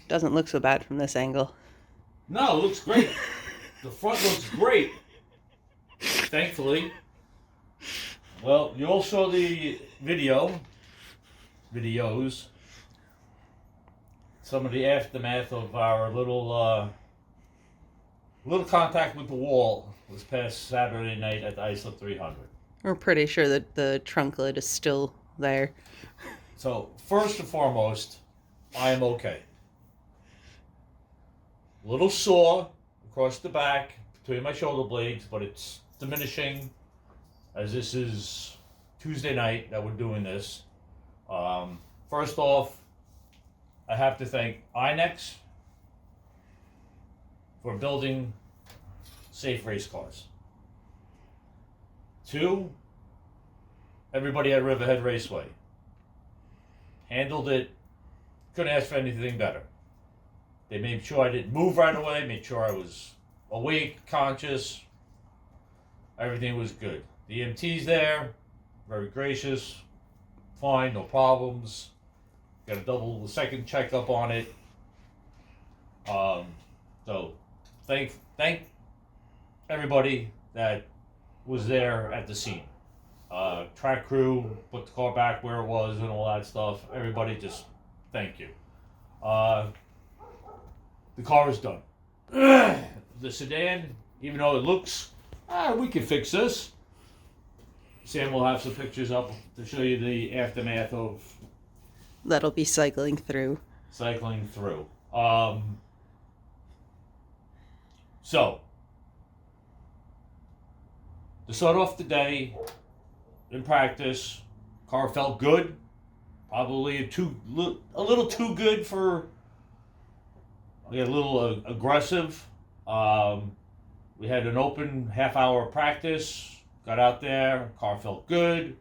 Doesn't look so bad from this angle. No, it looks great. The front looks great. Thankfully. Well, you all saw the videos, some of the aftermath of our little contact with the wall this past Saturday night at the Islip 300. We're pretty sure that the trunk lid is still there. So, first and foremost, I am okay. A little sore across the back between my shoulder blades, but it's diminishing as this is Tuesday night that we're doing this. First off, I have to thank INEX for building safe race cars. Two, everybody at Riverhead Raceway handled it. Couldn't ask for anything better. They made sure I didn't move right away, made sure I was awake, conscious. Everything was good. The EMT's there, very gracious, fine, no problems. Got a second checkup on it. So thank everybody that was there at the scene. Track crew put the car back where it was and all that stuff. Everybody just thank you. The car is done. The sedan, even though it looks, we can fix this. Sam will have some pictures up to show you the aftermath of That'll be cycling through. So, to start off the day in practice, car felt good. Probably a little too good for. A little aggressive. We had an open half-hour practice. Got out there, car felt good.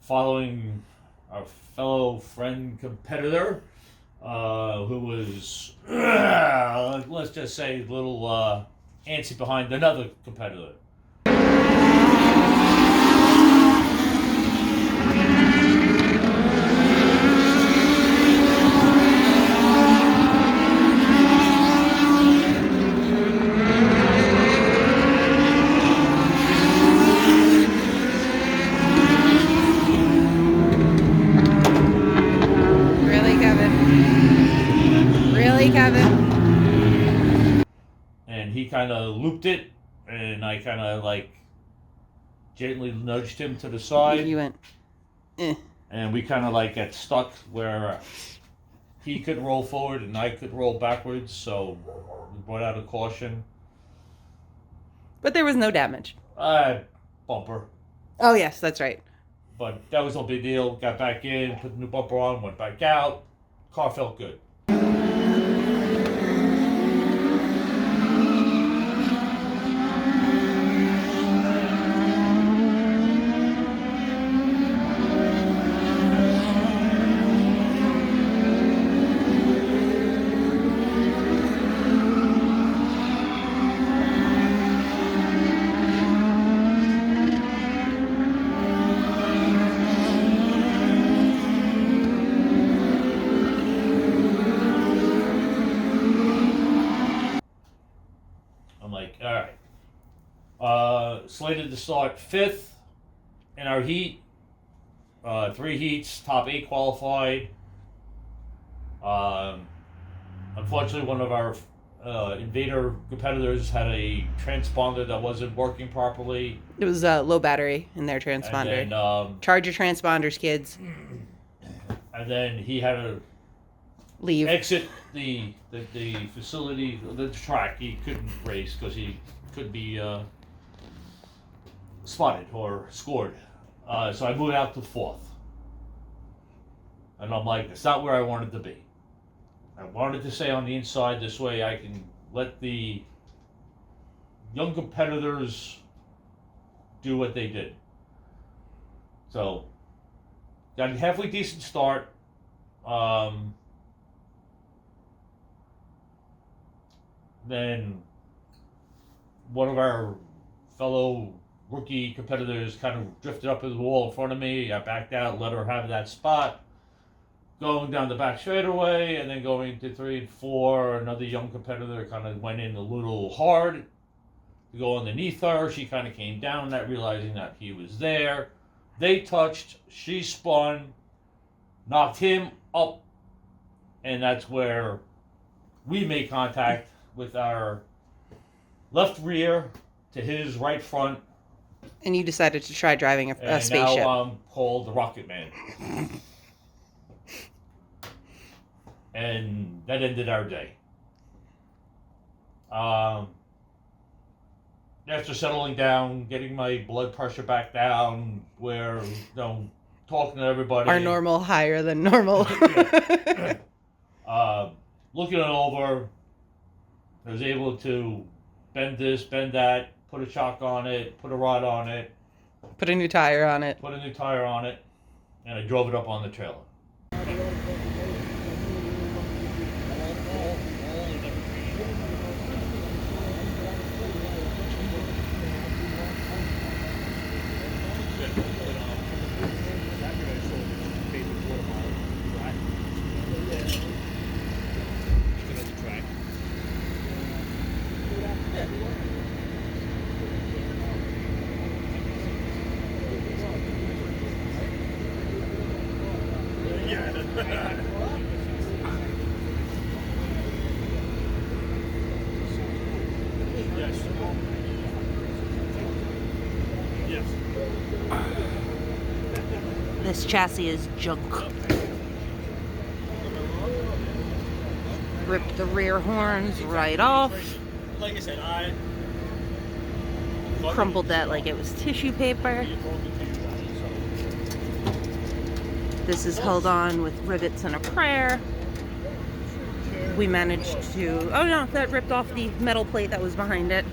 Following our fellow friend competitor, who was, let's just say, a little antsy behind another competitor. Kevin. And he kind of looped it, and I kind of gently nudged him to the side. You went, eh. And we kind of got stuck where he could roll forward and I could roll backwards, so we brought out a caution. But there was no damage. Bumper. Oh, yes, that's right. But that was no big deal. Got back in, put the new bumper on, went back out. Car felt good. Slated to start 5th in our heat. 3 heats, top 8 qualified. Unfortunately, one of our Invader competitors had a transponder that wasn't working properly. It was low battery in their transponder. And then, charge your transponders, kids. And then he had to leave, exit the facility, the track. He couldn't race because he could be spotted or scored. So I moved out to 4th. And I'm like, it's not where I wanted to be. I wanted to stay on the inside. This way I can let the young competitors do what they did. So, got a halfway decent start. Then one of our fellow rookie competitors kind of drifted up to the wall in front of me. I backed out, let her have that spot. going down the back straightaway, and then going to 3 and 4. Another young competitor kind of went in a little hard to go underneath her. She kind of came down, not realizing that he was there. They touched. She spun, knocked him up, and that's where we made contact with our left rear to his right front. And you decided to try driving a And spaceship. now I'm called the Rocket Man. And that ended our day. After settling down, getting my blood pressure back down, where talking to everybody. Our normal higher than normal. Looking it over, I was able to bend this, bend that, put a shock on it, put a rod on it, Put a new tire on it. And I drove it up on the trailer. This chassis is junk. Ripped the rear horns right off. Like I said, Crumpled that like it was tissue paper. This is held on with rivets and a prayer. We managed to... Oh no, that ripped off the metal plate that was behind it.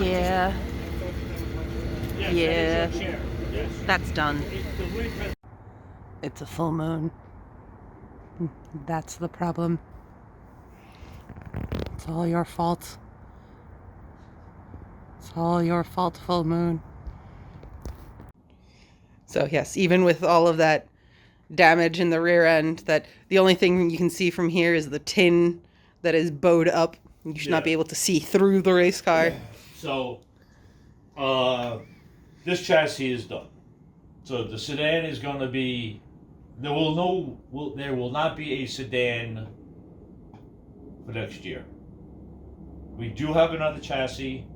Yeah. Yeah. That's done. It's a full moon. That's the problem. It's all your fault. It's all your fault, full moon. So yes, even with all of that damage in the rear end, that the only thing you can see from here is the tin that is bowed up. You should not be able to see through the race car. So, this chassis is done. So the sedan is going to be... There will not be a sedan for next year. We do have another chassis.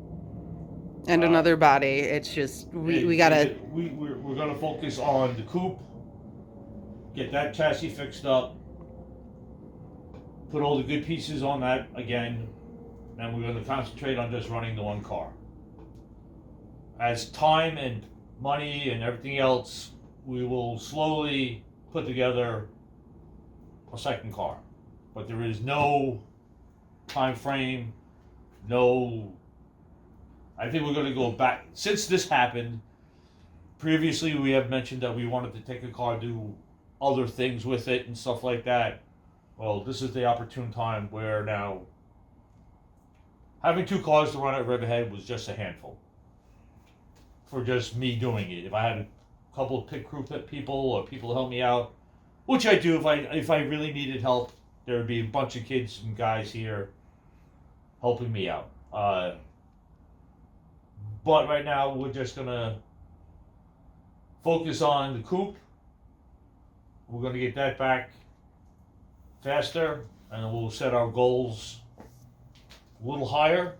And another body. It's just, we gotta... We're going to focus on the coupe. Get that chassis fixed up. Put all the good pieces on that again. And we're going to concentrate on just running the one car. As time and money and everything else, we will slowly put together a second car. But there is no time frame, I think we're going to go back. Since this happened, previously we have mentioned that we wanted to take a car, do other things with it and stuff like that. Well, this is the opportune time where now having two cars to run at Riverhead was just a handful for just me doing it. If I had a couple of pit crew people or people to help me out, which I do if I really needed help, there would be a bunch of kids and guys here helping me out. But right now we're just gonna focus on the coupe. We're gonna get that back faster, and then we'll set our goals a little higher,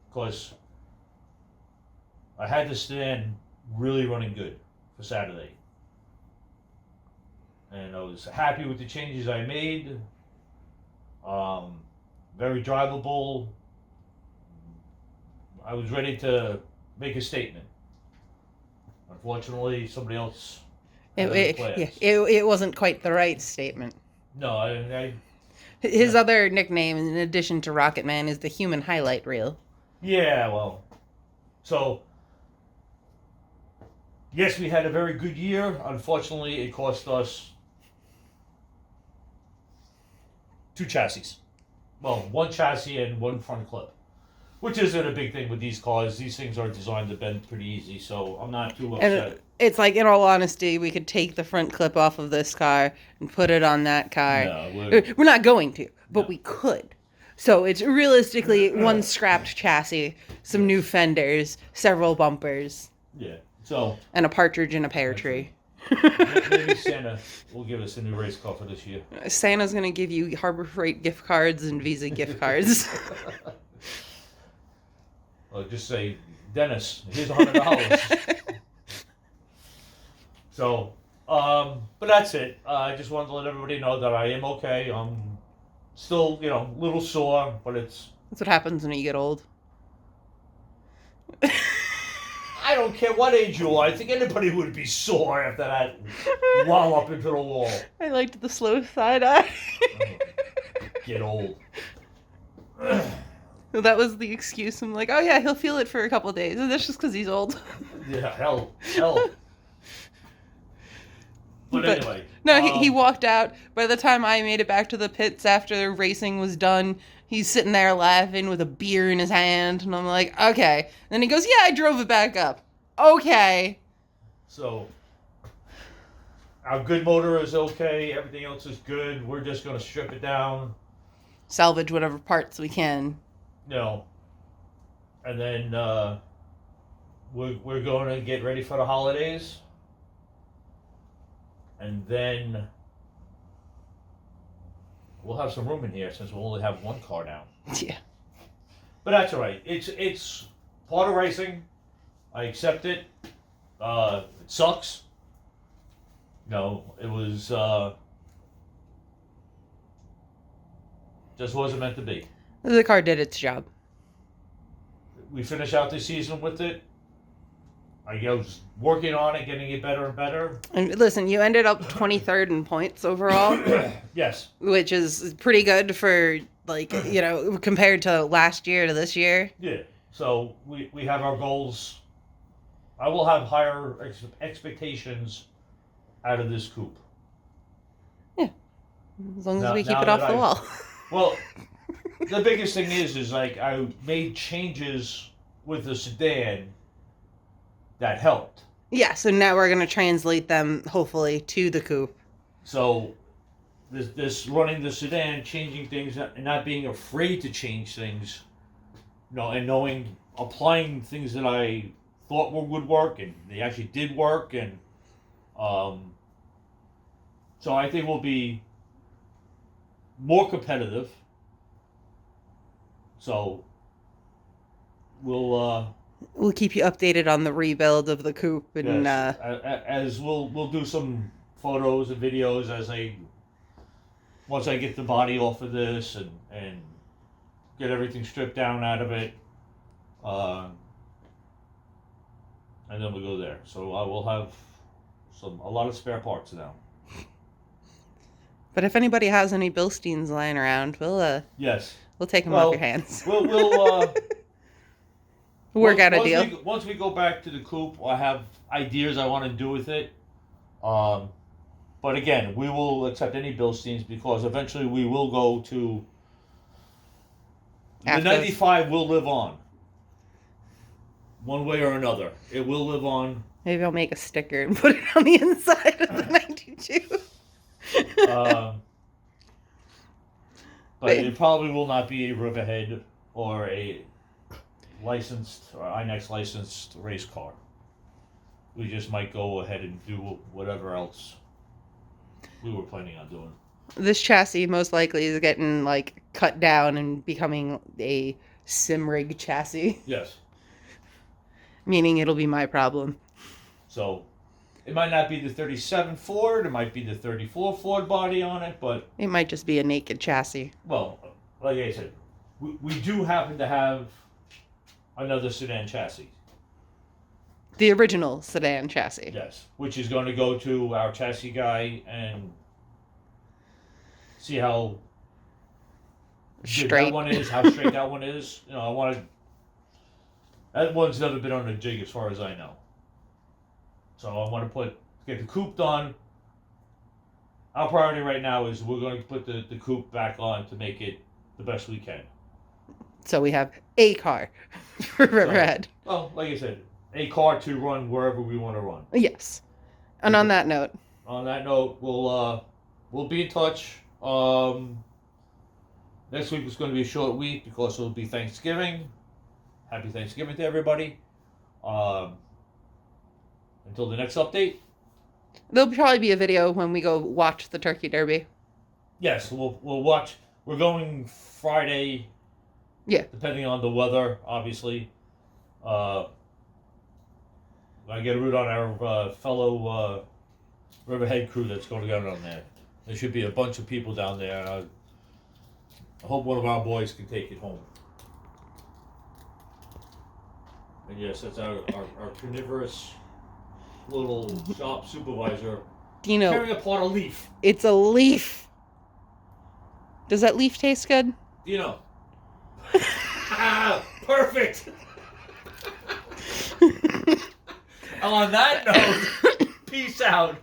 because I had the sedan really running good for Saturday. And I was happy with the changes I made. Very drivable. I was ready to make a statement. Unfortunately, somebody else had other plans. It wasn't quite the right statement. No, His other nickname, in addition to Rocket Man, is the human highlight reel. Yeah, well, so yes, we had a very good year. Unfortunately, it cost us 2 chassis. Well, 1 chassis and 1 front clip. Which isn't a big thing with these cars. These things are designed to bend pretty easy, so I'm not too And upset. it's like, in all honesty, we could take the front clip off of this car and put it on that car. No, We're not going to, but No. we could. So it's realistically one scrapped chassis, some new fenders, several bumpers, Yeah. So and a partridge in a pear tree. maybe Santa will give us a new race car for this year. Santa's going to give you Harbor Freight gift cards and Visa gift cards. I'll just say, Dennis, here's $100. So, but that's it. I just wanted to let everybody know that I am okay. I'm still, a little sore, but it's. That's what happens when you get old. I don't care what age you are. I think anybody would be sore after that wallop into the wall. I liked the slow side eye. Get old. That was the excuse. I'm like, oh yeah, he'll feel it for a couple of days. And that's just because he's old. Yeah, hell. But anyway. No, he walked out. By the time I made it back to the pits after racing was done, he's sitting there laughing with a beer in his hand. And I'm like, okay. And then he goes, yeah, I drove it back up. Okay. So, our good motor is okay. Everything else is good. We're just going to strip it down. Salvage whatever parts we can. And then we're going to get ready for the holidays. And then we'll have some room in here since we'll only have one car now. Yeah. But that's all right. It's part of racing. I accept it. It sucks. It was just wasn't meant to be. The car did its job. We finish out the season with it. I was working on it, getting it better and better. And listen, you ended up 23rd in points overall. Yes. Which is pretty good for, compared to last year to this year. Yeah. So we have our goals. I will have higher expectations out of this coupe. Yeah. As long as we keep it off the wall. Well, the biggest thing is I made changes with the sedan that helped. Yeah, so now we're going to translate them, hopefully, to the coupe. So, this running the sedan, changing things, and not being afraid to change things, and applying things that I thought would work, and they actually did work, and so I think we'll be more competitive. So, we'll keep you updated on the rebuild of the coupe, and yes, as we'll do some photos and videos once I get the body off of this and get everything stripped down out of it, and then we'll go there. So I will have a lot of spare parts now. But if anybody has any Bilsteins lying around, we'll take them off your hands. We'll work out a deal. Once we go back to the coupe, I have ideas I want to do with it. But again, we will accept any Bilsteins because eventually we will go to... The 95 will live on. One way or another. It will live on. Maybe I'll make a sticker and put it on the inside of the 92. But it probably will not be a Riverhead or a licensed or INEX licensed race car. We just might go ahead and do whatever else we were planning on doing. This chassis most likely is getting cut down and becoming a sim rig chassis. Yes. Meaning it'll be my problem. So it might not be the 37 Ford, it might be the 34 Ford body on it, but it might just be a naked chassis. Well, like I said, we do happen to have another sedan chassis. The original sedan chassis. Yes, which is going to go to our chassis guy and see how straight that one is, how straight that one is. I want to. That one's never been on a jig, as far as I know. So I want to get the coupe done. Our priority right now is we're going to put the coupe back on to make it the best we can. So we have a car for Riverhead. Well, like I said, a car to run wherever we want to run. Yes. And on that note, we'll be in touch. Next week is going to be a short week because it'll be Thanksgiving. Happy Thanksgiving to everybody. Until the next update. there'll probably be a video when we go watch the Turkey Derby. Yes, we'll watch. We're going Friday. Yeah. Depending on the weather, obviously. I get a root on our fellow Riverhead crew that's going to go down there. There should be a bunch of people down there. I hope one of our boys can take it home. And yes, that's our carnivorous little shop supervisor Dino, tearing apart a leaf. it's a leaf. Does that leaf taste good? Dino. Perfect. On that note, peace out.